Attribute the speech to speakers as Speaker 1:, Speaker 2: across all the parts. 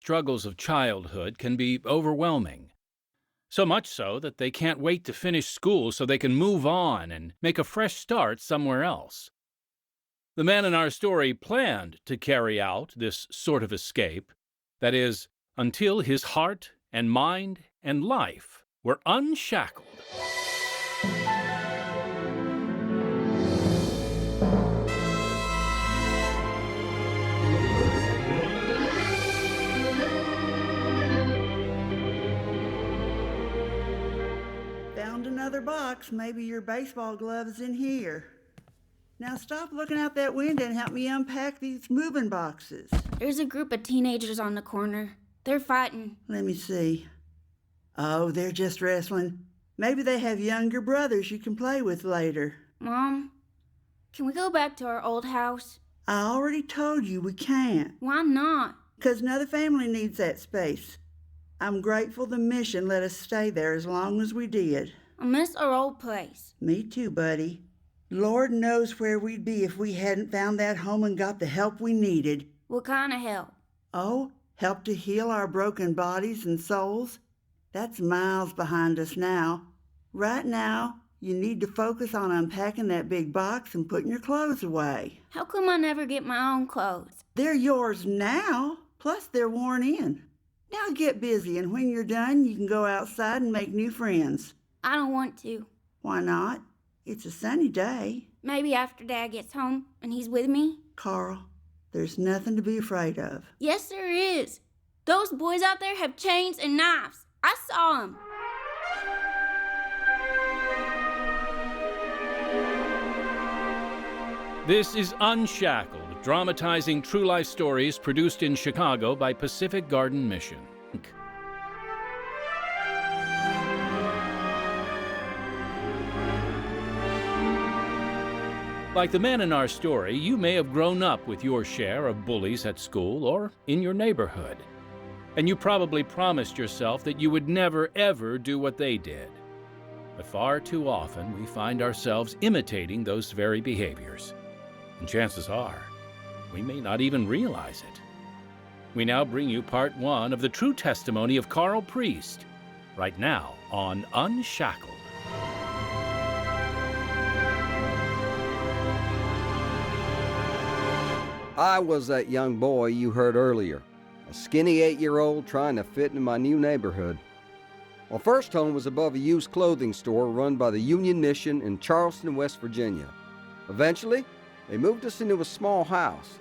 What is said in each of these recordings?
Speaker 1: struggles of childhood can be overwhelming. So much so that they can't wait to finish school so they can move on and make a fresh start somewhere else. The man in our story planned to carry out this sort of escape, that is, until his heart and mind and life were unshackled.
Speaker 2: Found another box. Maybe your baseball glove's in here. Now stop looking out that window and help me unpack these moving boxes.
Speaker 3: There's a group of teenagers on the corner. They're fighting.
Speaker 2: Let me see. Oh, they're just wrestling. Maybe they have younger brothers you can play with later.
Speaker 3: Mom, can we go back to our old house?
Speaker 2: I already told you we can't.
Speaker 3: Why not?
Speaker 2: 'Cause another family needs that space. I'm grateful the mission let us stay there as long as we did.
Speaker 3: I miss our old place.
Speaker 2: Me too, buddy. Lord knows where we'd be if we hadn't found that home and got the help we needed.
Speaker 3: What kind of help?
Speaker 2: Oh, help to heal our broken bodies and souls? That's miles behind us now. Right now, you need to focus on unpacking that big box and putting your clothes away.
Speaker 3: How come I never get my own clothes?
Speaker 2: They're yours now, plus they're worn in. Now get busy, and when you're done, you can go outside and make new friends.
Speaker 3: I don't want to.
Speaker 2: Why not? It's a sunny day.
Speaker 3: Maybe after Dad gets home and he's with me?
Speaker 2: Karl, there's nothing to be afraid of.
Speaker 3: Yes, there is. Those boys out there have chains and knives. I saw them.
Speaker 1: This is Unshackled, dramatizing true life stories produced in Chicago by Pacific Garden Mission. Like the man in our story, you may have grown up with your share of bullies at school or in your neighborhood. And you probably promised yourself that you would never, ever do what they did. But far too often, we find ourselves imitating those very behaviors. And chances are, we may not even realize it. We now bring you part one of the true testimony of Karl Priest, right now on Unshackled.
Speaker 4: I was that young boy you heard earlier, a skinny 8-year-old trying to fit into my new neighborhood. My first home was above a used clothing store run by the Union Mission in Charleston, West Virginia. Eventually, they moved us into a small house.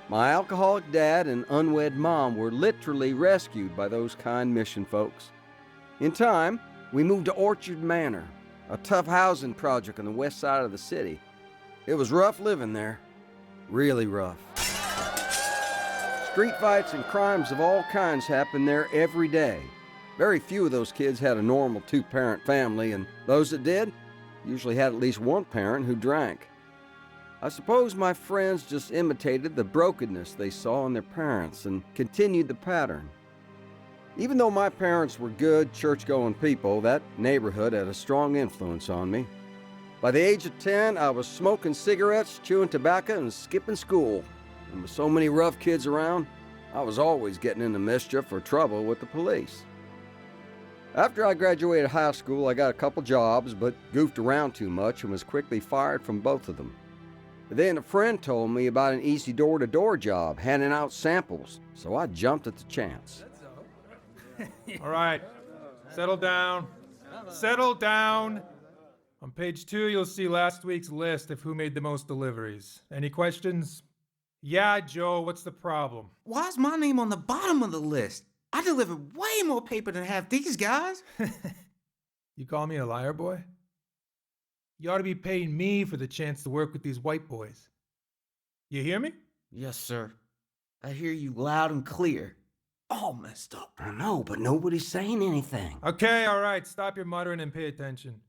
Speaker 4: My alcoholic dad and unwed mom were literally rescued by those kind mission folks. In time, we moved to Orchard Manor, a tough housing project on the west side of the city. It was rough living there. Really rough. Street fights and crimes of all kinds happened there every day. Very few of those kids had a normal 2-parent family, and those that did usually had at least one parent who drank. I suppose my friends just imitated the brokenness they saw in their parents and continued the pattern. Even though my parents were good, church-going people, that neighborhood had a strong influence on me. By the age of 10, I was smoking cigarettes, chewing tobacco, and skipping school. And with so many rough kids around, I was always getting into mischief or trouble with the police. After I graduated high school, I got a couple jobs, but goofed around too much and was quickly fired from both of them. Then a friend told me about an easy door-to-door job, handing out samples, so I jumped at the chance.
Speaker 5: All right, settle down. Settle down. On page 2, you'll see last week's list of who made the most deliveries. Any questions? Yeah, Joe, what's the problem?
Speaker 6: Why is my name on the bottom of the list? I delivered way more paper than half these guys.
Speaker 5: You call me a liar, boy? You ought to be paying me for the chance to work with these white boys. You hear me?
Speaker 6: Yes, sir. I hear you loud and clear. All messed up.
Speaker 7: I know, but nobody's saying anything.
Speaker 5: Okay, all right, stop your muttering and pay attention.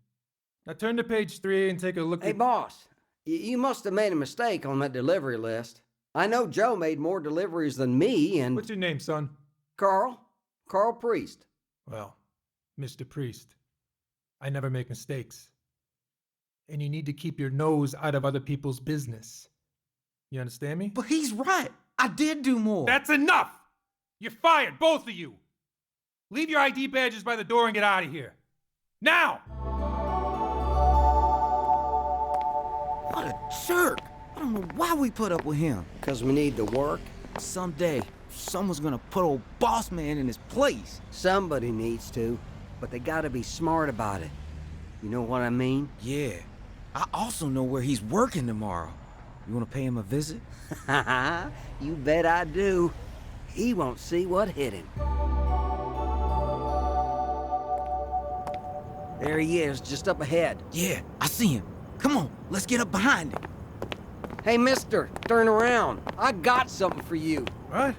Speaker 5: Now turn to page 3 and take a look
Speaker 4: Hey,
Speaker 5: at...
Speaker 4: boss, you must have made a mistake on that delivery list. I know Joe made more deliveries than me, and...
Speaker 5: What's your name, son?
Speaker 4: Karl Priest.
Speaker 5: Well, Mr. Priest, I never make mistakes. And you need to keep your nose out of other people's business. You understand me?
Speaker 6: But he's right. I did do more.
Speaker 5: That's enough! You're fired, both of you! Leave your ID badges by the door and get out of here. Now!
Speaker 6: What a jerk! I don't know why we put up with him.
Speaker 7: 'Cause we need to work.
Speaker 6: Someday, someone's gonna put old boss man in his place.
Speaker 7: Somebody needs to, but they gotta be smart about it. You know what I mean?
Speaker 6: Yeah. I also know where he's working tomorrow. You wanna pay him a visit?
Speaker 7: You bet I do. He won't see what hit him. There he is, just up ahead.
Speaker 6: Yeah, I see him. Come on, let's get up behind him.
Speaker 7: Hey, mister, turn around. I got something for you.
Speaker 5: What?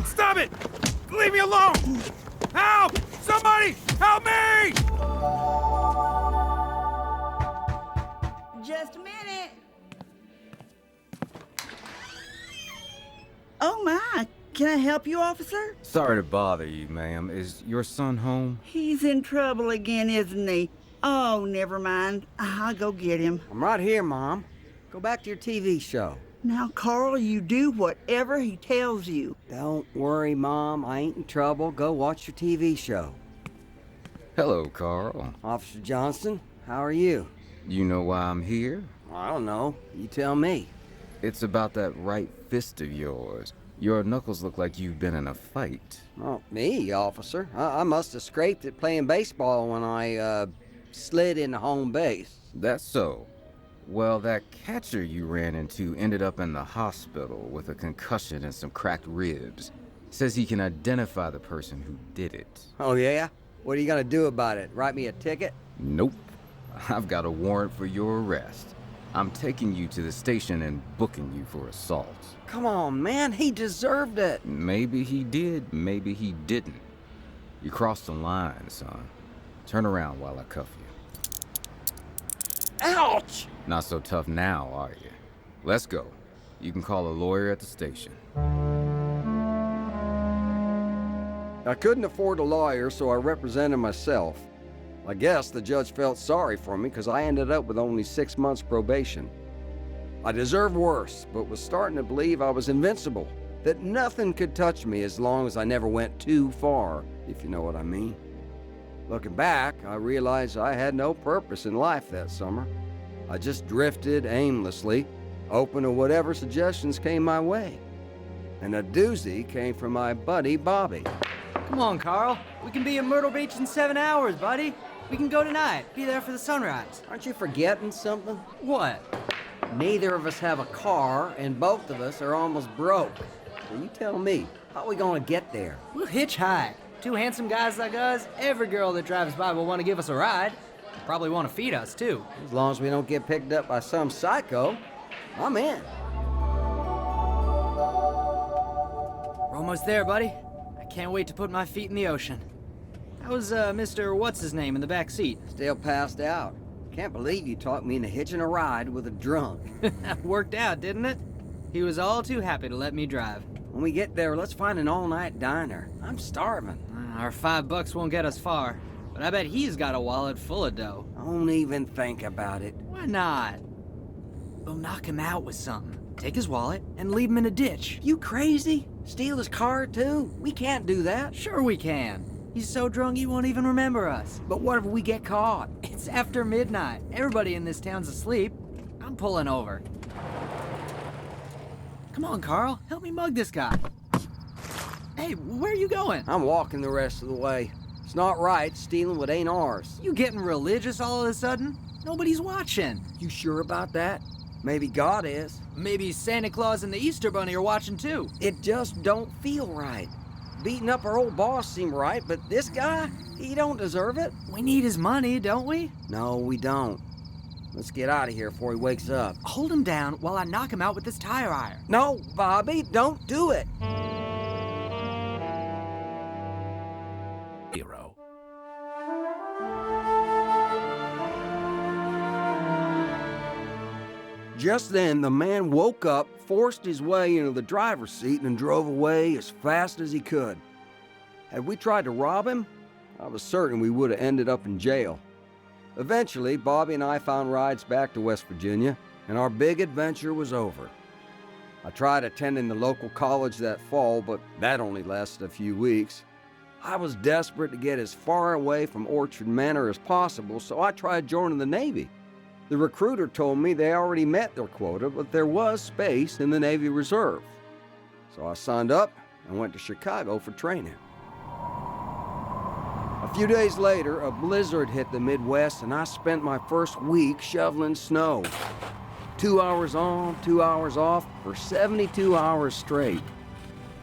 Speaker 5: Stop it! Leave me alone! Help! Somebody! Help me!
Speaker 2: Just a minute. Oh my, can I help you, officer?
Speaker 6: Sorry to bother you, ma'am. Is your son home?
Speaker 2: He's in trouble again, isn't he? Oh, never mind. I'll go get him.
Speaker 7: I'm right here, Mom. Go back to your TV show.
Speaker 2: Now, Carl, you do whatever he tells you.
Speaker 7: Don't worry, Mom. I ain't in trouble. Go watch your TV show.
Speaker 6: Hello, Carl.
Speaker 7: Officer Johnson, how are you?
Speaker 6: You know why I'm here?
Speaker 7: I don't know. You tell me.
Speaker 6: It's about that right fist of yours. Your knuckles look like you've been in a fight.
Speaker 7: Oh, me, officer? I must have scraped it playing baseball when I, slid into home base.
Speaker 6: That's so. Well, that catcher you ran into ended up in the hospital with a concussion and some cracked ribs. Says he can identify the person who did it.
Speaker 7: Oh, yeah? What are you gonna do about it? Write me a ticket?
Speaker 6: Nope. I've got a warrant for your arrest. I'm taking you to the station and booking you for assault.
Speaker 7: Come on, man. He deserved it.
Speaker 6: Maybe he did, maybe he didn't. You crossed the line, son. Turn around while I cuff you.
Speaker 7: Ouch!
Speaker 6: Not so tough now, are you? Let's go. You can call a lawyer at the station.
Speaker 4: I couldn't afford a lawyer, so I represented myself. I guess the judge felt sorry for me because I ended up with only 6 months probation. I deserved worse, but was starting to believe I was invincible, that nothing could touch me as long as I never went too far, if you know what I mean. Looking back, I realized I had no purpose in life that summer. I just drifted aimlessly, open to whatever suggestions came my way. And a doozy came from my buddy Bobby.
Speaker 8: Come on, Carl. We can be in Myrtle Beach in 7 hours, buddy. We can go tonight. Be there for the sunrise.
Speaker 7: Aren't you forgetting something?
Speaker 8: What?
Speaker 7: Neither of us have a car, and both of us are almost broke. So you tell me, how are we gonna get there?
Speaker 8: We'll hitchhike. Two handsome guys like us, every girl that drives by will want to give us a ride. Probably want to feed us, too.
Speaker 7: As long as we don't get picked up by some psycho, I'm in.
Speaker 8: We're almost there, buddy. I can't wait to put my feet in the ocean. How's, Mr. What's-his-name in the back seat?
Speaker 7: Still passed out. Can't believe you talked me into hitching a ride with a drunk.
Speaker 8: Worked out, didn't it? He was all too happy to let me drive.
Speaker 7: When we get there, let's find an all-night diner. I'm starving.
Speaker 8: Our $5 won't get us far, but I bet he's got a wallet full of dough.
Speaker 7: Don't even think about it.
Speaker 8: Why not? We'll knock him out with something. Take his wallet and leave him in a ditch.
Speaker 7: You crazy? Steal his car, too? We can't do that.
Speaker 8: Sure we can. He's so drunk he won't even remember us.
Speaker 7: But what if we get caught?
Speaker 8: It's after midnight. Everybody in this town's asleep. I'm pulling over. Come on, Carl. Help me mug this guy. Hey, where are you going?
Speaker 7: I'm walking the rest of the way. It's not right stealing what ain't ours.
Speaker 8: You getting religious all of a sudden? Nobody's watching.
Speaker 7: You sure about that? Maybe God is.
Speaker 8: Maybe Santa Claus and the Easter Bunny are watching too.
Speaker 7: It just don't feel right. Beating up our old boss seemed right, but this guy, he don't deserve it.
Speaker 8: We need his money, don't we?
Speaker 7: No, we don't. Let's get out of here before he wakes up.
Speaker 8: Hold him down while I knock him out with this tire iron.
Speaker 7: No, Bobby, don't do it.
Speaker 1: Hero.
Speaker 4: Just then, the man woke up, forced his way into the driver's seat, and drove away as fast as he could. Had we tried to rob him, I was certain we would have ended up in jail. Eventually, Bobby and I found rides back to West Virginia, and our big adventure was over. I tried attending the local college that fall, but that only lasted a few weeks. I was desperate to get as far away from Orchard Manor as possible, so I tried joining the Navy. The recruiter told me they already met their quota, but there was space in the Navy Reserve. So I signed up and went to Chicago for training. A few days later, a blizzard hit the Midwest, and I spent my first week shoveling snow. 2 hours on, 2 hours off, for 72 hours straight.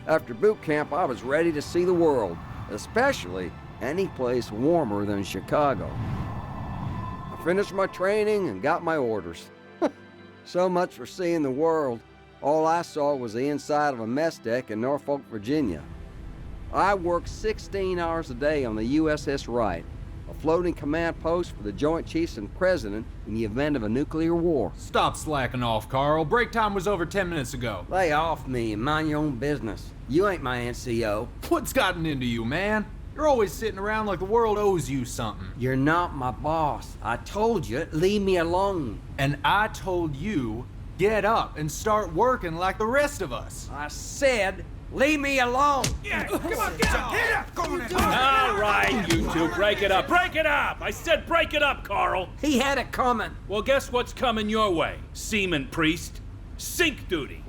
Speaker 4: After boot camp, I was ready to see the world, especially any place warmer than Chicago. I finished my training and got my orders. So much for seeing the world. All I saw was the inside of a mess deck in Norfolk, Virginia. I worked 16 hours a day on the USS Wright, a floating command post for the Joint Chiefs and President in the event of a nuclear war.
Speaker 9: Stop slacking off, Karl. Break time was over 10 minutes ago.
Speaker 4: Lay off me and mind your own business. You ain't my NCO.
Speaker 9: What's gotten into you, man? You're always sitting around like the world owes you something.
Speaker 4: You're not my boss. I told you, leave me alone.
Speaker 9: And I told you, get up and start working like the rest of us.
Speaker 4: I said, leave me alone.
Speaker 9: Yeah, come on, get up! Go on in.
Speaker 1: All right, you two, break it up. Break it up! I said break it up, Karl.
Speaker 4: He had it coming.
Speaker 1: Well, guess what's coming your way, Seaman Priest? Sink duty.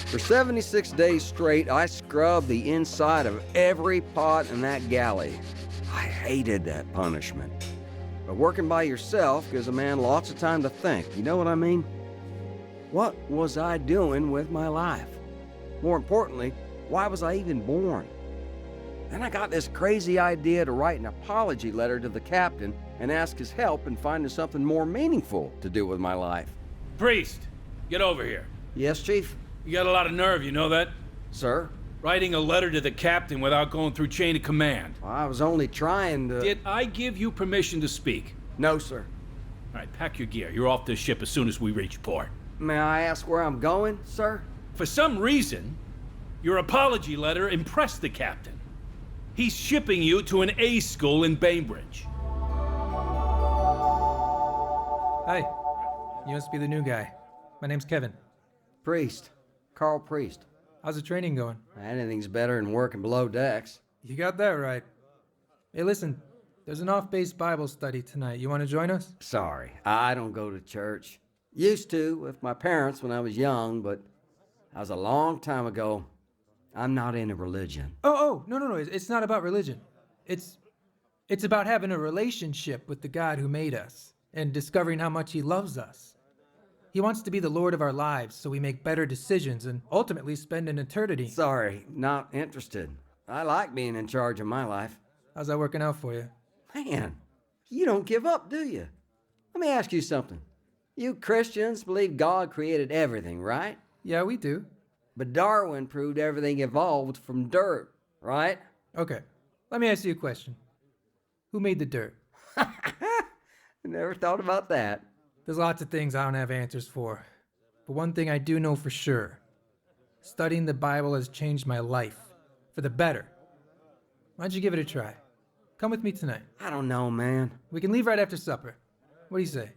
Speaker 4: For 76 days straight, I scrubbed the inside of every pot in that galley. I hated that punishment. But working by yourself gives a man lots of time to think, you know what I mean? What was I doing with my life? More importantly, why was I even born? Then I got this crazy idea to write an apology letter to the captain and ask his help in finding something more meaningful to do with my life.
Speaker 1: Priest, get over here.
Speaker 4: Yes, Chief?
Speaker 1: You got a lot of nerve, you know that?
Speaker 4: Sir?
Speaker 1: Writing a letter to the captain without going through chain of command.
Speaker 4: I was only trying to...
Speaker 1: Did I give you permission to speak?
Speaker 4: No, sir.
Speaker 1: All right, pack your gear. You're off this ship as soon as we reach port.
Speaker 4: May I ask where I'm going, sir?
Speaker 1: For some reason, your apology letter impressed the captain. He's shipping you to an A school in Bainbridge.
Speaker 5: Hi. You must be the new guy. My name's Kevin.
Speaker 4: Priest. Karl Priest.
Speaker 5: How's the training going?
Speaker 4: Anything's better than working below decks.
Speaker 5: You got that right. Hey, listen. There's an off-base Bible study tonight. You want to join us?
Speaker 4: Sorry, I don't go to church. Used to with my parents when I was young, but that was a long time ago. I'm not into religion.
Speaker 5: No. It's not about religion. It's about having a relationship with the God who made us and discovering how much he loves us. He wants to be the Lord of our lives so we make better decisions and ultimately spend an eternity.
Speaker 4: Sorry, not interested. I like being in charge of my life.
Speaker 5: How's that working out for you?
Speaker 4: Man, you don't give up, do you? Let me ask you something. You Christians believe God created everything, right?
Speaker 5: Yeah, we do.
Speaker 4: But Darwin proved everything evolved from dirt, right?
Speaker 5: Okay, let me ask you a question. Who made the dirt?
Speaker 4: I never thought about that.
Speaker 5: There's lots of things I don't have answers for. But one thing I do know for sure. Studying the Bible has changed my life. For the better. Why don't you give it a try? Come with me tonight.
Speaker 4: I don't know, man.
Speaker 5: We can leave right after supper. What do you say?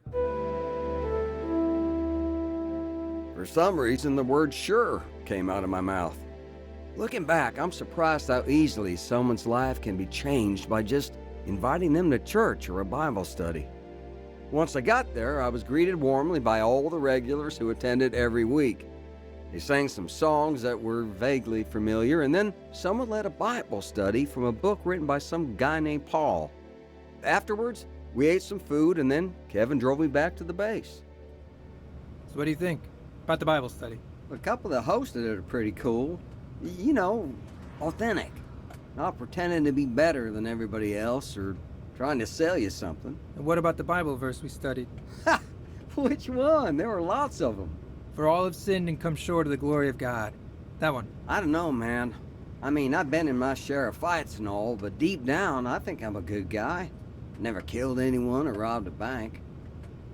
Speaker 4: For some reason, the word sure came out of my mouth. Looking back, I'm surprised how easily someone's life can be changed by just inviting them to church or a Bible study. Once I got there, I was greeted warmly by all the regulars who attended every week. They sang some songs that were vaguely familiar, and then someone led a Bible study from a book written by some guy named Paul. Afterwards, we ate some food, and then Kevin drove me back to the base.
Speaker 5: So what do you think about the Bible study?
Speaker 4: A couple that hosted it are pretty cool. You know, authentic. Not pretending to be better than everybody else or trying to sell you something.
Speaker 5: And what about the Bible verse we studied?
Speaker 4: Ha! Which one? There were lots of them.
Speaker 5: For all have sinned and come short of the glory of God. That one.
Speaker 4: I don't know, man. I mean, I've been in my share of fights and all, but deep down, I think I'm a good guy. Never killed anyone or robbed a bank.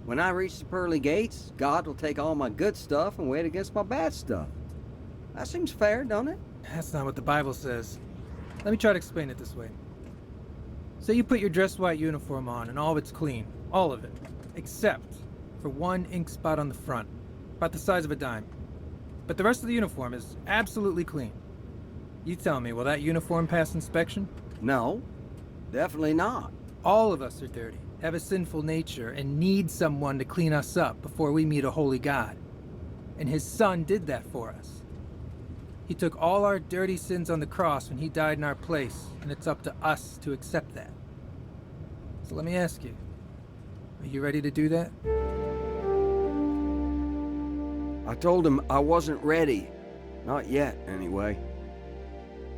Speaker 4: When I reach the pearly gates, God will take all my good stuff and weigh it against my bad stuff. That seems fair, don't it?
Speaker 5: That's not what the Bible says. Let me try to explain it this way. Say you put your dress white uniform on and all of it's clean. All of it. except for one ink spot on the front, about the size of a dime. But the rest of the uniform is absolutely clean. You tell me, will that uniform pass inspection?
Speaker 7: No, definitely not.
Speaker 5: All of us are dirty, have a sinful nature, and need someone to clean us up before we meet a holy God. And his son did that for us. He took all our dirty sins on the cross when he died in our place, and it's up to us to accept that. So let me ask you, are you ready to do that?
Speaker 4: I told him I wasn't ready. Not yet, anyway.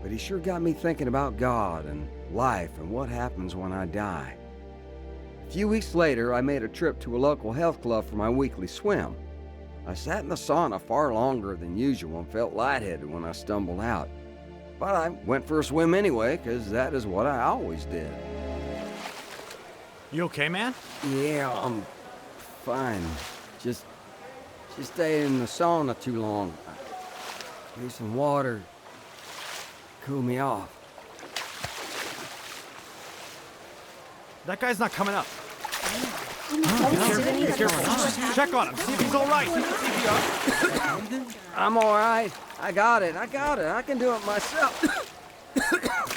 Speaker 4: But he sure got me thinking about God and life and what happens when I die. A few weeks later, I made a trip to a local health club for my weekly swim. I sat in the sauna far longer than usual and felt lightheaded when I stumbled out. But I went for a swim anyway, because that is what I always did.
Speaker 9: You okay, man?
Speaker 4: Yeah, I'm fine. Just stayed in the sauna too long. Need some water. Cool me off.
Speaker 9: That guy's not coming up. Careful. Check on him. See if he's all right.
Speaker 4: I'm all right. I got it. I can do it myself.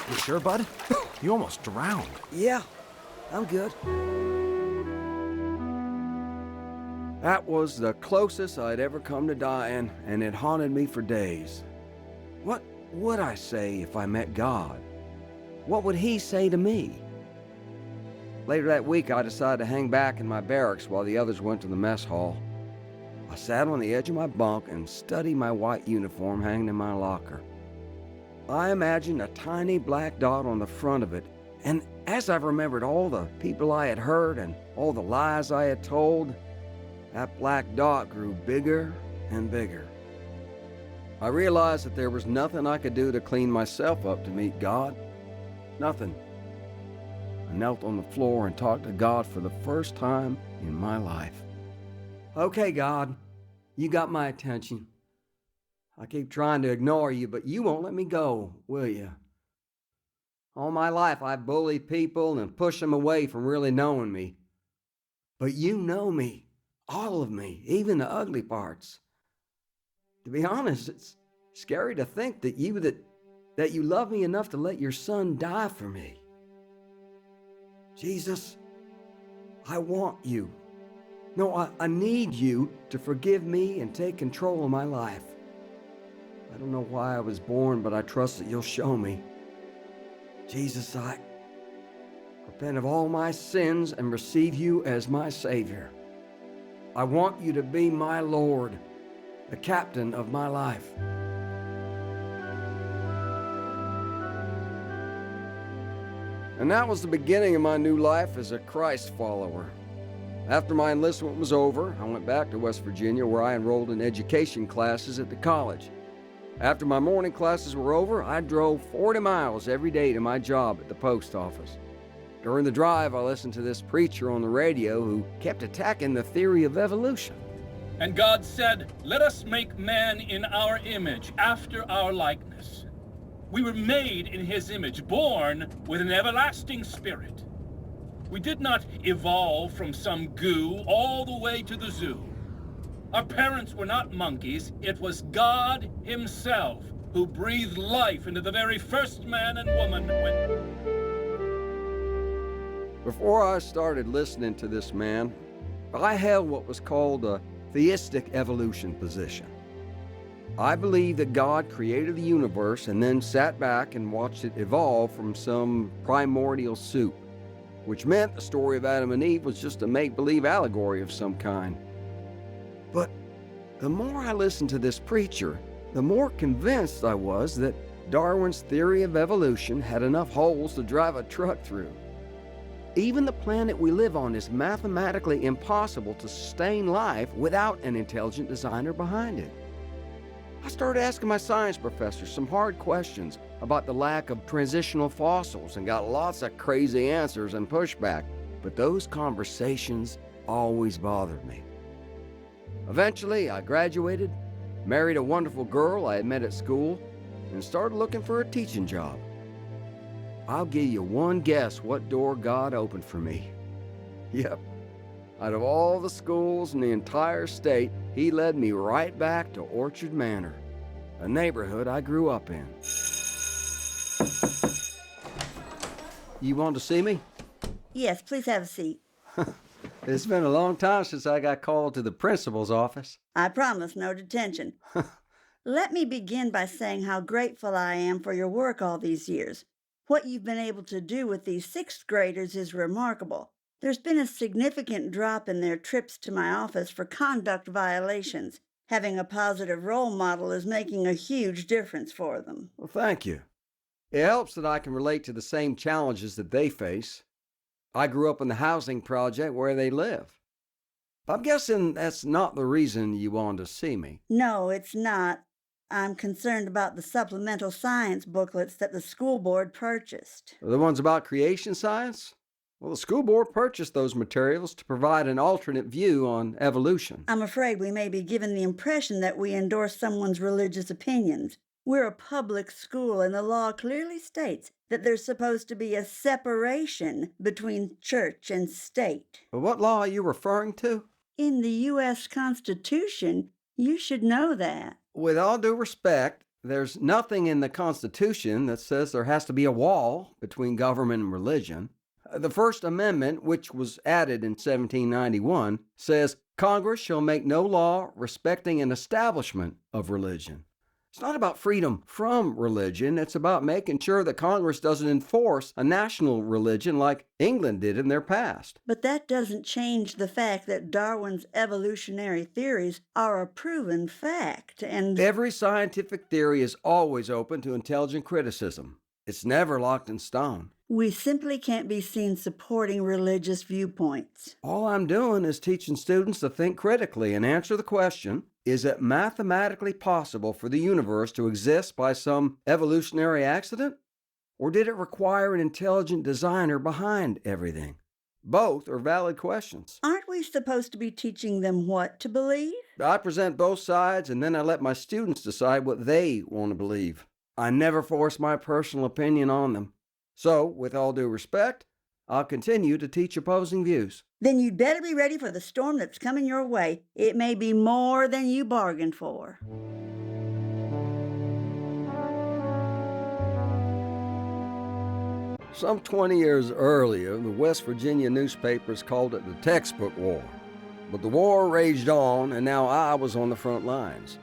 Speaker 9: You sure, bud? You almost drowned.
Speaker 4: Yeah, I'm good. That was the closest I'd ever come to dying, and it haunted me for days. What would I say if I met God? What would he say to me? Later that week, I decided to hang back in my barracks while the others went to the mess hall. I sat on the edge of my bunk and studied my white uniform hanging in my locker. I imagined a tiny black dot on the front of it, and as I've remembered all the people I had hurt and all the lies I had told, that black dot grew bigger and bigger. I realized that there was nothing I could do to clean myself up to meet God. Nothing. I knelt on the floor and talked to God for the first time in my life. Okay, God, you got my attention. I keep trying to ignore you, but you won't let me go, will you? All my life, I've bullied people and pushed them away from really knowing me. But you know me, all of me, even the ugly parts. To be honest, it's scary to think that you love me enough to let your son die for me. Jesus, I want you. No, I need you to forgive me and take control of my life. I don't know why I was born, but I trust that you'll show me. Jesus, I repent of all my sins and receive you as my Savior. I want you to be my Lord, the captain of my life. And that was the beginning of my new life as a Christ follower. After my enlistment was over, I went back to West Virginia where I enrolled in education classes at the college. After my morning classes were over, I drove 40 miles every day to my job at the post office. During the drive, I listened to this preacher on the radio who kept attacking the theory of evolution.
Speaker 1: And God said, "Let us make man in our image, after our likeness." We were made in his image, born with an everlasting spirit. We did not evolve from some goo all the way to the zoo. Our parents were not monkeys. It was God himself who breathed life into the very first man and woman
Speaker 4: Before I started listening to this man, I held what was called a theistic evolution position. I believed that God created the universe and then sat back and watched it evolve from some primordial soup, which meant the story of Adam and Eve was just a make-believe allegory of some kind. But the more I listened to this preacher, the more convinced I was that Darwin's theory of evolution had enough holes to drive a truck through. Even the planet we live on is mathematically impossible to sustain life without an intelligent designer behind it. I started asking my science professor some hard questions about the lack of transitional fossils and got lots of crazy answers and pushback, but those conversations always bothered me. Eventually, I graduated, married a wonderful girl I had met at school, and started looking for a teaching job. I'll give you one guess what door God opened for me. Yep, Out of all the schools in the entire state, he led me right back to Orchard Manor, a neighborhood I grew up in. You want to see me?
Speaker 2: Yes, please have a seat.
Speaker 4: It's been a long time since I got called to the principal's office.
Speaker 2: I promise no detention. Let me begin by saying how grateful I am for your work all these years. What you've been able to do with these sixth graders is remarkable. There's been a significant drop in their trips to my office for conduct violations. Having a positive role model is making a huge difference for them.
Speaker 4: Well, thank you. It helps that I can relate to the same challenges that they face. I grew up in the housing project where they live. I'm guessing that's not the reason you wanted to see me.
Speaker 2: No, it's not. I'm concerned about the supplemental science booklets that the school board purchased.
Speaker 4: The ones about creation science? Well, the school board purchased those materials to provide an alternate view on evolution.
Speaker 2: I'm afraid we may be given the impression that we endorse someone's religious opinions. We're a public school, and the law clearly states that there's supposed to be a separation between church and state.
Speaker 4: But what law are you referring to?
Speaker 2: In the U.S. Constitution, you should know that.
Speaker 4: With all due respect, there's nothing in the Constitution that says there has to be a wall between government and religion. The First Amendment, which was added in 1791, says Congress shall make no law respecting an establishment of religion. It's not about freedom from religion. It's about making sure that Congress doesn't enforce a national religion like England did in their past.
Speaker 2: But that doesn't change the fact that Darwin's evolutionary theories are a proven fact, and
Speaker 4: Every scientific theory is always open to intelligent criticism. It's never locked in stone.
Speaker 2: we simply can't be seen supporting religious viewpoints.
Speaker 4: All I'm doing is teaching students to think critically and answer the question, is it mathematically possible for the universe to exist by some evolutionary accident? Or did it require an intelligent designer behind everything? Both are valid questions.
Speaker 2: Aren't we supposed to be teaching them what to believe?
Speaker 4: I present both sides and then I let my students decide what they want to believe. I never force my personal opinion on them. So, with all due respect, I'll continue to teach opposing views.
Speaker 2: Then you'd better be ready for the storm that's coming your way. It may be more than you bargained for.
Speaker 4: Some 20 years earlier, the West Virginia newspapers called it the textbook war. But the war raged on, and now I was on the front lines.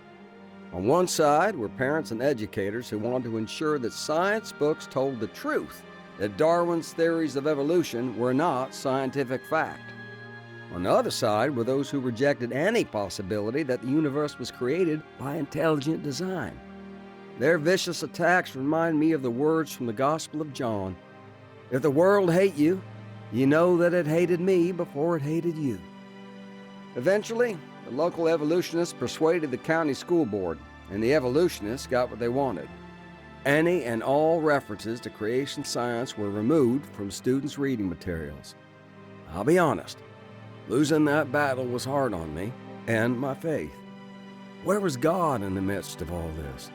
Speaker 4: On one side were parents and educators who wanted to ensure that science books told the truth, that Darwin's theories of evolution were not scientific fact. On the other side were those who rejected any possibility that the universe was created by intelligent design. Their vicious attacks remind me of the words from the Gospel of John. If the world hate you, you know that it hated me before it hated you. Eventually, the local evolutionists persuaded the county school board, and the evolutionists got what they wanted. Any and all references to creation science were removed from students' reading materials. I'll be honest, losing that battle was hard on me and my faith. Where was God in the midst of all this?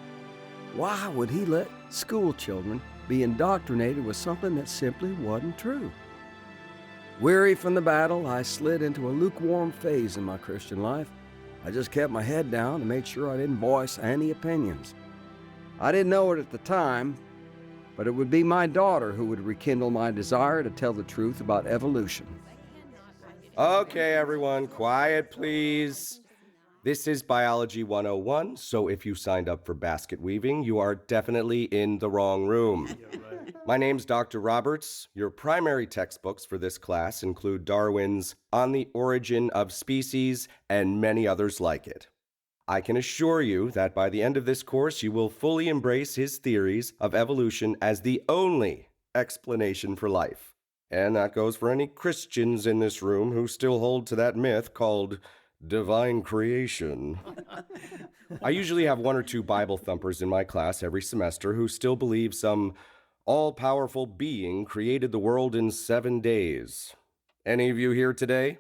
Speaker 4: Why would he let school children be indoctrinated with something that simply wasn't true? Weary from the battle, I slid into a lukewarm phase in my Christian life. I just kept my head down and made sure I didn't voice any opinions. I didn't know it at the time, but it would be my daughter who would rekindle my desire to tell the truth about evolution.
Speaker 10: Okay, everyone, quiet, please. This is Biology 101, so if you signed up for basket weaving, you are definitely in the wrong room. My name's Dr. Roberts. Your primary textbooks for this class include Darwin's On the Origin of Species and many others like it. I can assure you that by the end of this course, you will fully embrace his theories of evolution as the only explanation for life. And that goes for any Christians in this room who still hold to that myth called divine creation. I usually have one or two Bible thumpers in my class every semester who still believe some all-powerful being created the world in 7 days. Any of you here today?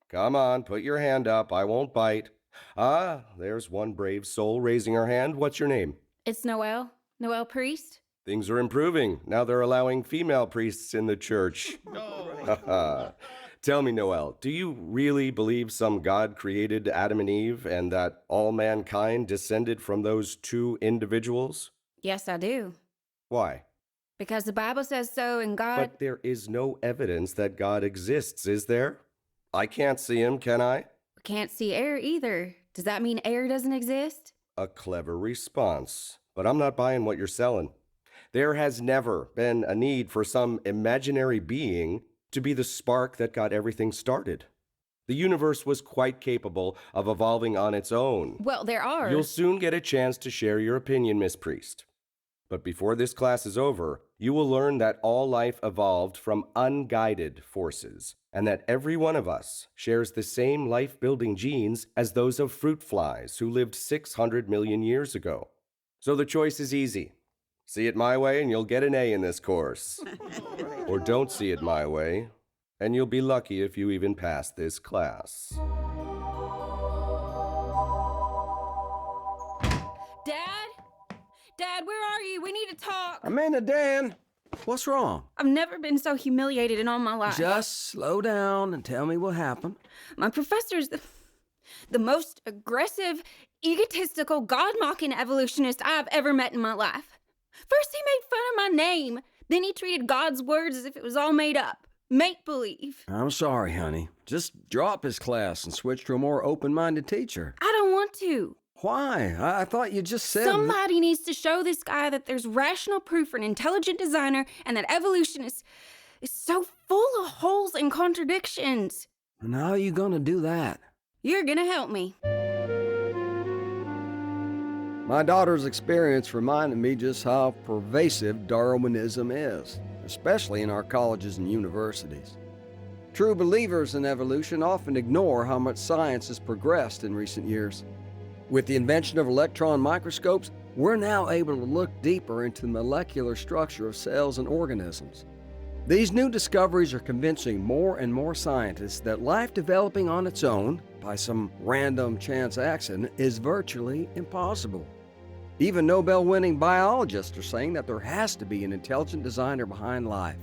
Speaker 10: Come on, put your hand up. I won't bite. Ah, there's one brave soul raising her hand. What's your name?
Speaker 3: It's Noelle. Noelle Priest.
Speaker 10: Things are improving. Now they're allowing female priests in the church. Tell me, Noel, do you really believe some God created Adam and Eve and that all mankind descended from those two individuals?
Speaker 3: Yes, I do.
Speaker 10: Why?
Speaker 3: Because the Bible says so, and God...
Speaker 10: But there is no evidence that God exists, is there? I can't see him, can I?
Speaker 3: Can't see air either. Does that mean air doesn't exist?
Speaker 10: A clever response, but I'm not buying what you're selling. There has never been a need for some imaginary being to be the spark that got everything started. The universe was quite capable of evolving on its own.
Speaker 3: Well, there are.
Speaker 10: You'll soon get a chance to share your opinion, Miss Priest. But before this class is over, you will learn that all life evolved from unguided forces, and that every one of us shares the same life-building genes as those of fruit flies who lived 600 million years ago. So the choice is easy. See it my way and you'll get an A in this course. Or don't see it my way, and you'll be lucky if you even pass this class.
Speaker 3: Dad, where are you? We need to talk.
Speaker 4: Amanda, Dan, what's wrong?
Speaker 3: I've never been so humiliated in all my life.
Speaker 4: Just slow down and tell me what happened.
Speaker 3: My professor's the most aggressive, egotistical, God-mocking evolutionist I've ever met in my life. First, he made fun of my name. Then he treated God's words as if it was all made up. Make-believe.
Speaker 4: I'm sorry, honey. Just drop his class and switch to a more open-minded teacher.
Speaker 3: I don't want to.
Speaker 4: Why? I thought you just said...
Speaker 3: Somebody needs to show this guy that there's rational proof for an intelligent designer and that evolution is so full of holes and contradictions.
Speaker 4: And how are you gonna do that?
Speaker 3: You're gonna help me.
Speaker 4: My daughter's experience reminded me just how pervasive Darwinism is, especially in our colleges and universities. True believers in evolution often ignore how much science has progressed in recent years. With the invention of electron microscopes, we're now able to look deeper into the molecular structure of cells and organisms. These new discoveries are convincing more and more scientists that life developing on its own, by some random chance accident, is virtually impossible. Even Nobel-winning biologists are saying that there has to be an intelligent designer behind life.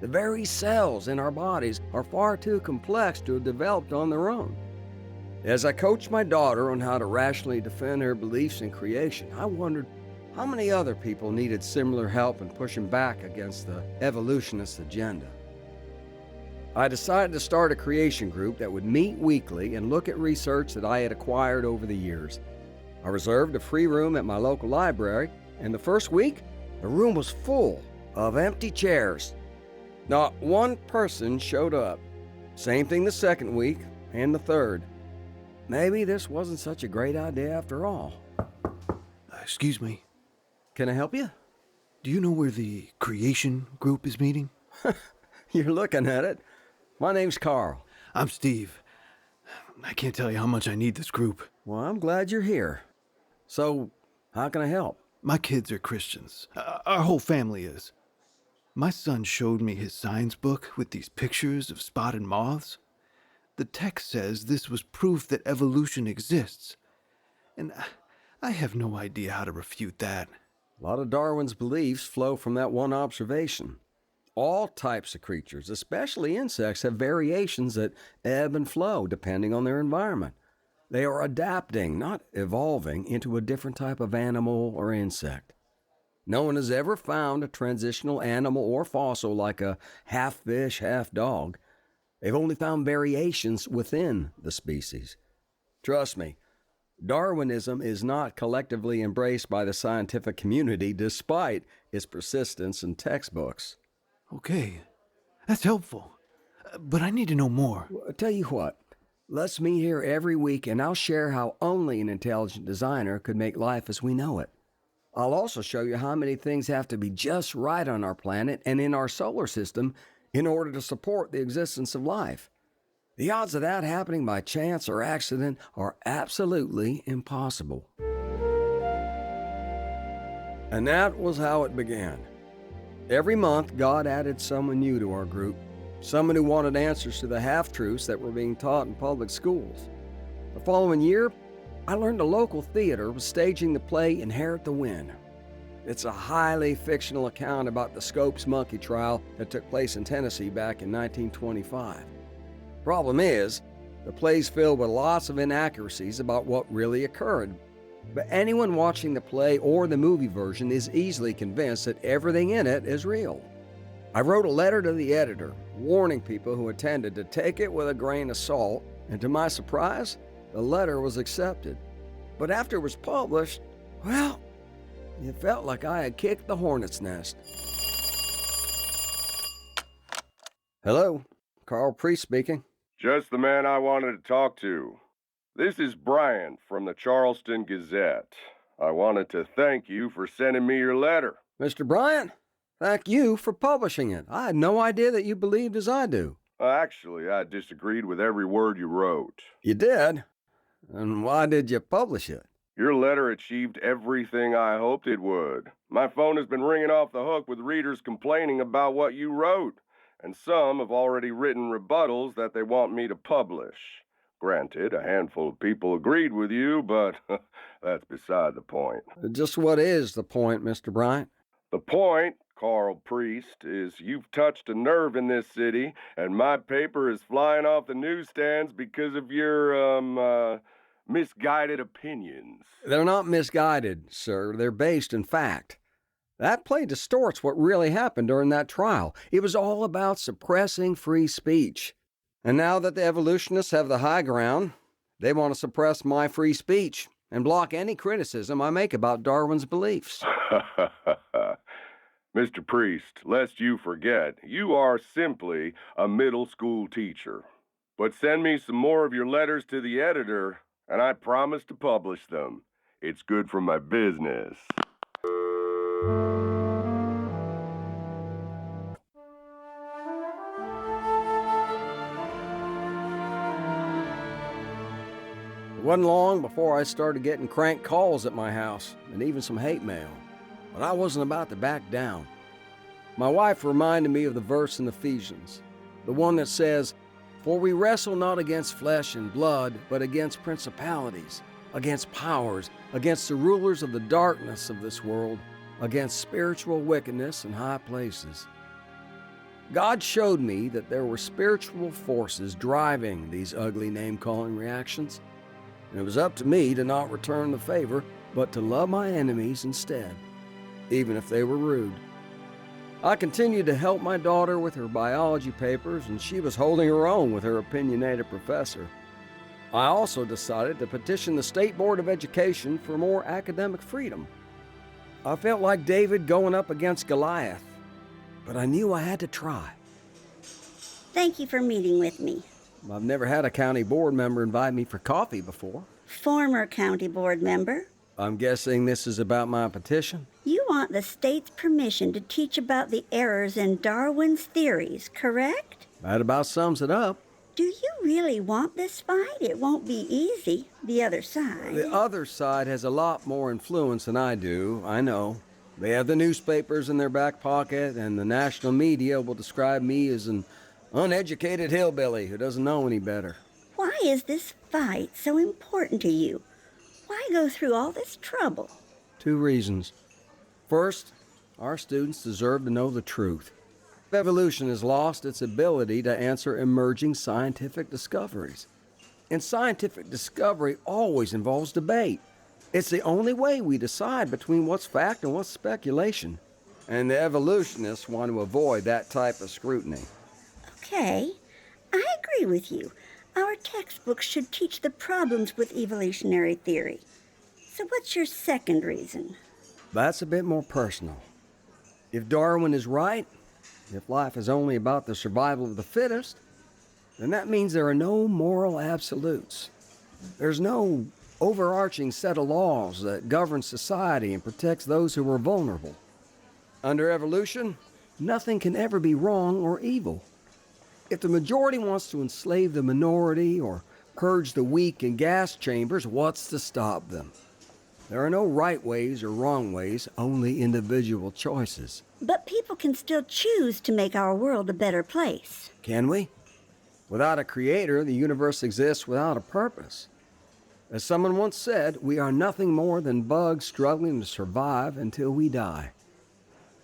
Speaker 4: The very cells in our bodies are far too complex to have developed on their own. As I coached my daughter on how to rationally defend her beliefs in creation, I wondered how many other people needed similar help in pushing back against the evolutionist agenda. I decided to start a creation group that would meet weekly and look at research that I had acquired over the years. I reserved a free room at my local library, and the first week, the room was full of empty chairs. Not one person showed up. Same thing the second week and the third. Maybe this wasn't such a great idea after all.
Speaker 11: Excuse me.
Speaker 4: Can I help you?
Speaker 11: Do you know where the creation group is meeting?
Speaker 4: You're looking at it. My name's Karl.
Speaker 11: I'm Steve. I can't tell you how much I need this group.
Speaker 4: Well, I'm glad you're here. So, how can I help?
Speaker 11: My kids are Christians. Our whole family is. My son showed me his science book with these pictures of spotted moths. The text says this was proof that evolution exists. And I have no idea how to refute that.
Speaker 4: A lot of Darwin's beliefs flow from that one observation. All types of creatures, especially insects, have variations that ebb and flow depending on their environment. They are adapting, not evolving, into a different type of animal or insect. No one has ever found a transitional animal or fossil like a half fish, half dog. They've only found variations within the species. Trust me, Darwinism is not collectively embraced by the scientific community despite its persistence in textbooks.
Speaker 11: Okay, that's helpful. But I need to know more.
Speaker 4: Well, tell you what, let's meet here every week and I'll share how only an intelligent designer could make life as we know it. I'll also show you how many things have to be just right on our planet and in our solar system in order to support the existence of life. The odds of that happening by chance or accident are absolutely impossible. And that was how it began. Every month, God added someone new to our group, someone who wanted answers to the half-truths that were being taught in public schools. The following year, I learned a local theater was staging the play Inherit the Wind. It's a highly fictional account about the Scopes monkey trial that took place in Tennessee back in 1925. Problem is, the play's filled with lots of inaccuracies about what really occurred. But anyone watching the play or the movie version is easily convinced that everything in it is real. I wrote a letter to the editor, warning people who attended to take it with a grain of salt, and to my surprise, the letter was accepted. But after it was published, well, it felt like I had kicked the hornet's nest. Hello, Karl Priest speaking.
Speaker 10: Just the man I wanted to talk to. This is Brian from the Charleston Gazette. I wanted to thank you for sending me your letter.
Speaker 4: Mr. Bryant, thank you for publishing it. I had no idea that you believed as I do.
Speaker 10: Actually, I disagreed with every word you wrote.
Speaker 4: You did? And why did you publish it?
Speaker 10: Your letter achieved everything I hoped it would. My phone has been ringing off the hook with readers complaining about what you wrote, and some have already written rebuttals that they want me to publish. Granted, a handful of people agreed with you, but that's beside the point.
Speaker 4: Just what is the point, Mr. Bryant?
Speaker 10: The point, Karl Priest, is you've touched a nerve in this city, and my paper is flying off the newsstands because of your, misguided opinions.
Speaker 4: They're not misguided, sir. They're based in fact. That play distorts what really happened during that trial. It was all about suppressing free speech. And now that the evolutionists have the high ground, they want to suppress my free speech and block any criticism I make about Darwin's beliefs.
Speaker 10: Mr. Priest, lest you forget, you are simply a middle school teacher. But send me some more of your letters to the editor, and I promise to publish them. It's good for my business.
Speaker 4: It wasn't long before I started getting crank calls at my house, and even some hate mail. But I wasn't about to back down. My wife reminded me of the verse in Ephesians, the one that says, "For we wrestle not against flesh and blood, but against principalities, against powers, against the rulers of the darkness of this world, against spiritual wickedness in high places." God showed me that there were spiritual forces driving these ugly name-calling reactions. And it was up to me to not return the favor, but to love my enemies instead, even if they were rude. I continued to help my daughter with her biology papers, and she was holding her own with her opinionated professor. I also decided to petition the State Board of Education for more academic freedom. I felt like David going up against Goliath, but I knew I had to try.
Speaker 12: Thank you for meeting with me.
Speaker 4: I've never had a county board member invite me for coffee before.
Speaker 12: Former county board member.
Speaker 4: I'm guessing this is about my petition?
Speaker 12: You want the state's permission to teach about the errors in Darwin's theories, correct?
Speaker 4: That about sums it up.
Speaker 12: Do you really want this fight? It won't be easy. The other side.
Speaker 4: The other side has a lot more influence than I do, I know. They have the newspapers in their back pocket, and the national media will describe me as an uneducated hillbilly who doesn't know any better.
Speaker 12: Why is this fight so important to you? Why go through all this trouble?
Speaker 4: 2 reasons. First, our students deserve to know the truth. Evolution has lost its ability to answer emerging scientific discoveries. And scientific discovery always involves debate. It's the only way we decide between what's fact and what's speculation. And the evolutionists want to avoid that type of scrutiny.
Speaker 12: Okay, I agree with you. Our textbooks should teach the problems with evolutionary theory. So what's your second reason?
Speaker 4: That's a bit more personal. If Darwin is right, if life is only about the survival of the fittest, then that means there are no moral absolutes. There's no overarching set of laws that govern society and protects those who are vulnerable. Under evolution, nothing can ever be wrong or evil. If the majority wants to enslave the minority or purge the weak in gas chambers, what's to stop them? There are no right ways or wrong ways, only individual choices.
Speaker 12: But people can still choose to make our world a better place.
Speaker 4: Can we? Without a creator, the universe exists without a purpose. As someone once said, we are nothing more than bugs struggling to survive until we die.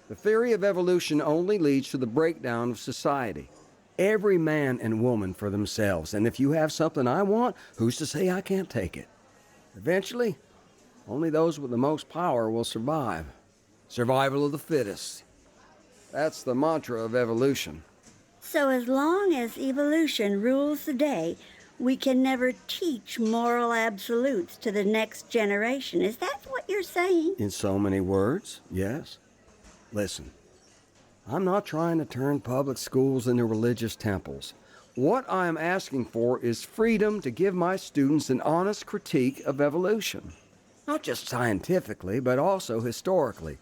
Speaker 4: The theory of evolution only leads to the breakdown of society. Every man and woman for themselves, and if you have something I want, who's to say I can't take it? Eventually, only those with the most power will survive. Survival of the fittest. That's the mantra of evolution.
Speaker 12: So as long as evolution rules the day, we can never teach moral absolutes to the next generation. Is that what you're saying?
Speaker 4: In so many words, yes. Listen, I'm not trying to turn public schools into religious temples. What I am asking for is freedom to give my students an honest critique of evolution. Not just scientifically, but also historically.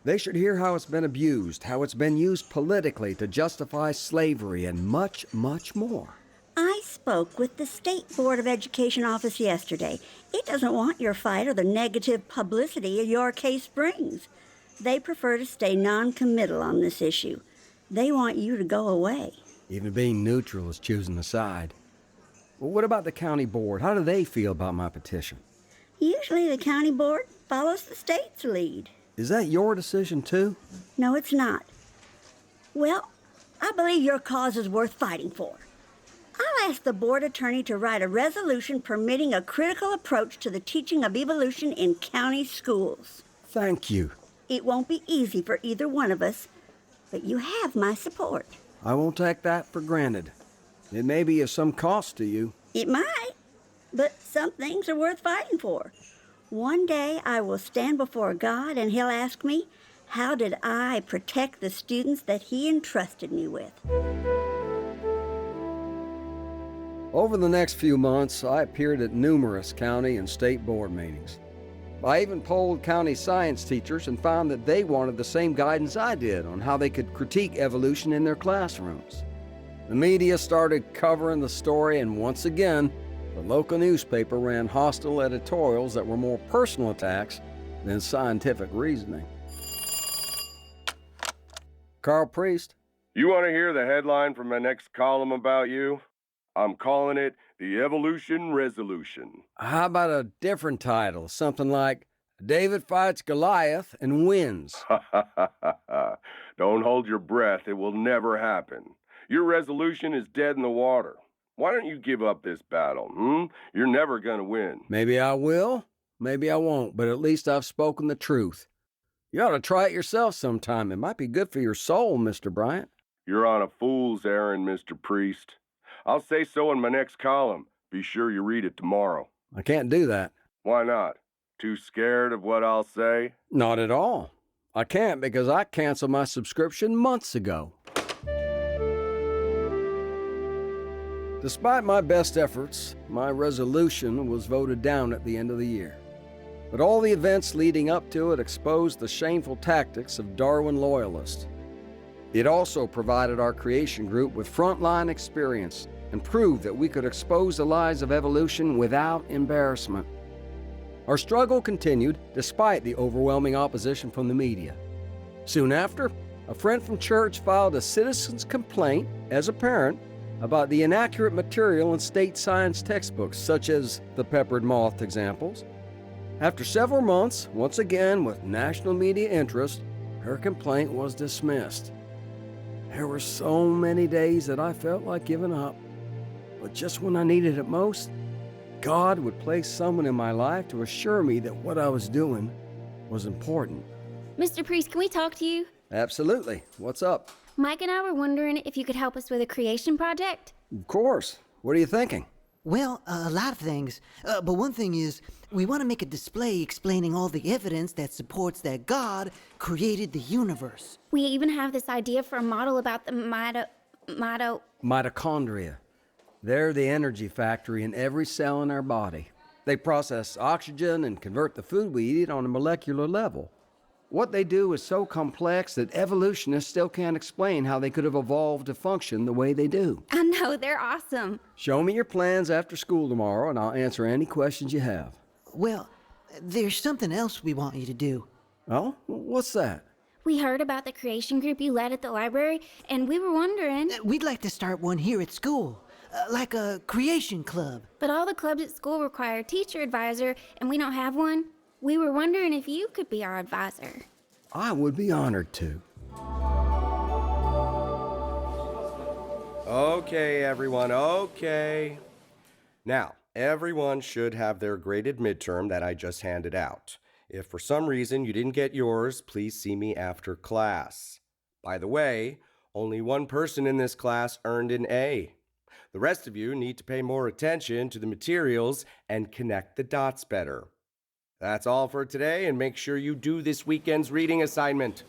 Speaker 4: They should hear how it's been abused, how it's been used politically to justify slavery, and much, much more.
Speaker 12: I spoke with the State Board of Education office yesterday. It doesn't want your fight or the negative publicity your case brings. They prefer to stay non-committal on this issue. They want you to go away.
Speaker 4: Even being neutral is choosing a side. Well, what about the county board? How do they feel about my petition?
Speaker 12: Usually the county board follows the state's lead.
Speaker 4: Is that your decision too?
Speaker 12: No, it's not. Well, I believe your cause is worth fighting for. I'll ask the board attorney to write a resolution permitting a critical approach to the teaching of evolution in county schools.
Speaker 4: Thank you.
Speaker 12: It won't be easy for either one of us, but you have my support.
Speaker 4: I won't take that for granted. It may be of some cost to you.
Speaker 12: It might, but some things are worth fighting for. One day I will stand before God and He'll ask me, how did I protect the students that He entrusted me with?
Speaker 4: Over the next few months, I appeared at numerous county and state board meetings. I even polled county science teachers and found that they wanted the same guidance I did on how they could critique evolution in their classrooms. The media started covering the story, and once again, the local newspaper ran hostile editorials that were more personal attacks than scientific reasoning. Karl Priest.
Speaker 10: You want to hear the headline from my next column about you? I'm calling it The Evolution Resolution.
Speaker 4: How about a different title? Something like David Fights Goliath and Wins.
Speaker 10: Don't hold your breath. It will never happen. Your resolution is dead in the water. Why don't you give up this battle, You're never gonna win.
Speaker 4: Maybe I will, maybe I won't, but at least I've spoken the truth. You ought to try it yourself sometime. It might be good for your soul, Mr. Bryant.
Speaker 10: You're on a fool's errand, Mr. Priest. I'll say so in my next column. Be sure you read it tomorrow.
Speaker 4: I can't do that.
Speaker 10: Why not? Too scared of what I'll say?
Speaker 4: Not at all. I can't because I canceled my subscription months ago. Despite my best efforts, my resolution was voted down at the end of the year. But all the events leading up to it exposed the shameful tactics of Darwin loyalists. It also provided our creation group with frontline experience and proved that we could expose the lies of evolution without embarrassment. Our struggle continued despite the overwhelming opposition from the media. Soon after, a friend from church filed a citizen's complaint as a parent about the inaccurate material in state science textbooks, such as the peppered moth examples. After several months, once again with national media interest, her complaint was dismissed. There were so many days that I felt like giving up. But just when I needed it most, God would place someone in my life to assure me that what I was doing was important.
Speaker 3: Mr. Priest, can we talk to you?
Speaker 4: Absolutely. What's up?
Speaker 3: Mike and I were wondering if you could help us with a creation project.
Speaker 4: Of course. What are you thinking?
Speaker 13: Well, a lot of things. But one thing is, we want to make a display explaining all the evidence that supports that God created the universe.
Speaker 3: We even have this idea for a model about the
Speaker 4: Mitochondria. They're the energy factory in every cell in our body. They process oxygen and convert the food we eat on a molecular level. What they do is so complex that evolutionists still can't explain how they could have evolved to function the way they do.
Speaker 3: I know, they're awesome.
Speaker 4: Show me your plans after school tomorrow, and I'll answer any questions you have.
Speaker 13: Well, there's something else we want you to do.
Speaker 4: Oh? What's that?
Speaker 3: We heard about the creation group you led at the library, and we were wondering...
Speaker 13: We'd like to start one here at school, like a creation club.
Speaker 3: But all the clubs at school require a teacher advisor, and we don't have one. We were wondering if you could be our advisor.
Speaker 4: I would be honored to.
Speaker 10: Okay, everyone, okay. Now, everyone should have their graded midterm that I just handed out. If for some reason you didn't get yours, please see me after class. By the way, only one person in this class earned an A. The rest of you need to pay more attention to the materials and connect the dots better. That's all for today, and make sure you do this weekend's reading assignment.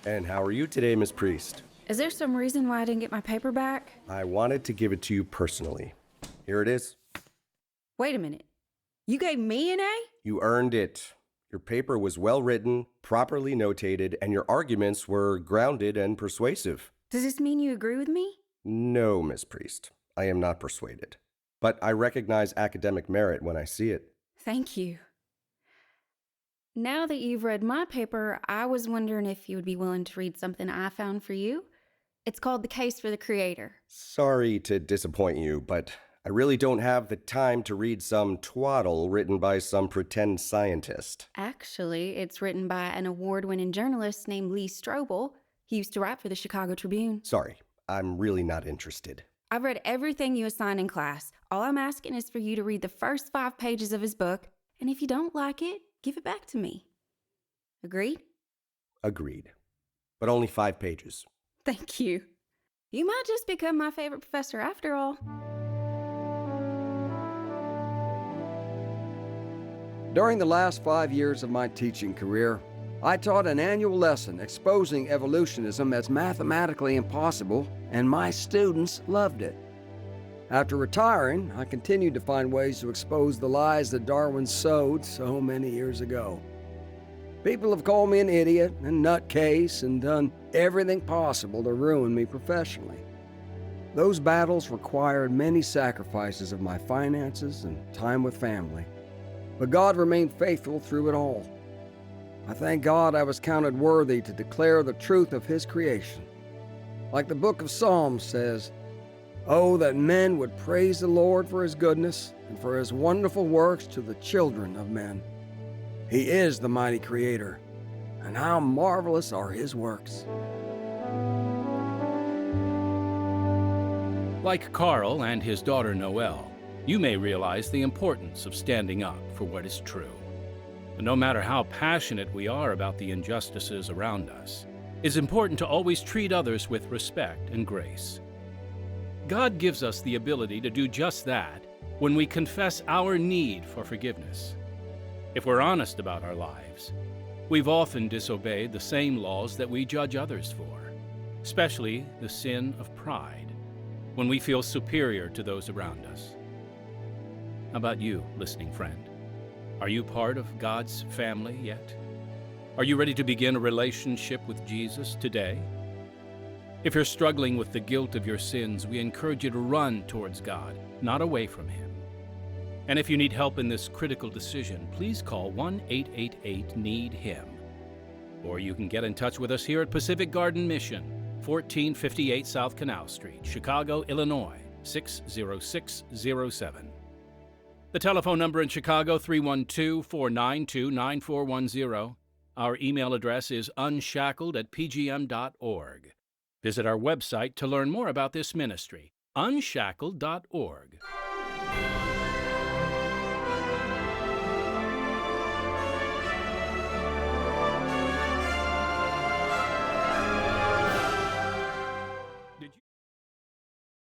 Speaker 10: And how are you today, Miss Priest?
Speaker 3: Is there some reason why I didn't get my paper back?
Speaker 10: I wanted to give it to you personally. Here it is.
Speaker 3: Wait a minute. You gave me an A?
Speaker 10: You earned it. Your paper was well written, properly notated, and your arguments were grounded and persuasive.
Speaker 3: Does this mean you agree with me?
Speaker 10: No, Miss Priest. I am not persuaded. But I recognize academic merit when I see it.
Speaker 3: Thank you. Now that you've read my paper, I was wondering if you would be willing to read something I found for you. It's called The Case for the Creator.
Speaker 10: Sorry to disappoint you, but I really don't have the time to read some twaddle written by some pretend scientist.
Speaker 3: Actually, it's written by an award-winning journalist named Lee Strobel. He used to write for the Chicago Tribune.
Speaker 10: Sorry, I'm really not interested.
Speaker 3: I've read everything you assigned in class. All I'm asking is for you to read the first 5 pages of his book, and if you don't like it, give it back to me. Agreed?
Speaker 10: Agreed. But only 5 pages.
Speaker 3: Thank you. You might just become my favorite professor after all.
Speaker 4: During the last 5 years of my teaching career, I taught an annual lesson exposing evolutionism as mathematically impossible, and my students loved it. After retiring, I continued to find ways to expose the lies that Darwin sowed so many years ago. People have called me an idiot and nutcase and done everything possible to ruin me professionally. Those battles required many sacrifices of my finances and time with family, but God remained faithful through it all. I thank God I was counted worthy to declare the truth of His creation. Like the book of Psalms says, "Oh, that men would praise the Lord for His goodness and for His wonderful works to the children of men. He is the mighty Creator, and how marvelous are His works."
Speaker 1: Like Karl and his daughter Noelle, you may realize the importance of standing up for what is true. And no matter how passionate we are about the injustices around us, it's important to always treat others with respect and grace. God gives us the ability to do just that when we confess our need for forgiveness. If we're honest about our lives, we've often disobeyed the same laws that we judge others for, especially the sin of pride, when we feel superior to those around us. How about you, listening friend? Are you part of God's family yet? Are you ready to begin a relationship with Jesus today? If you're struggling with the guilt of your sins, we encourage you to run towards God, not away from Him. And if you need help in this critical decision, please call 1-888-NEED-HIM. Or you can get in touch with us here at Pacific Garden Mission, 1458 South Canal Street, Chicago, Illinois, 60607. The telephone number in Chicago, 312-492-9410. Our email address is unshackled@pgm.org. Visit our website to learn more about this ministry, unshackled.org.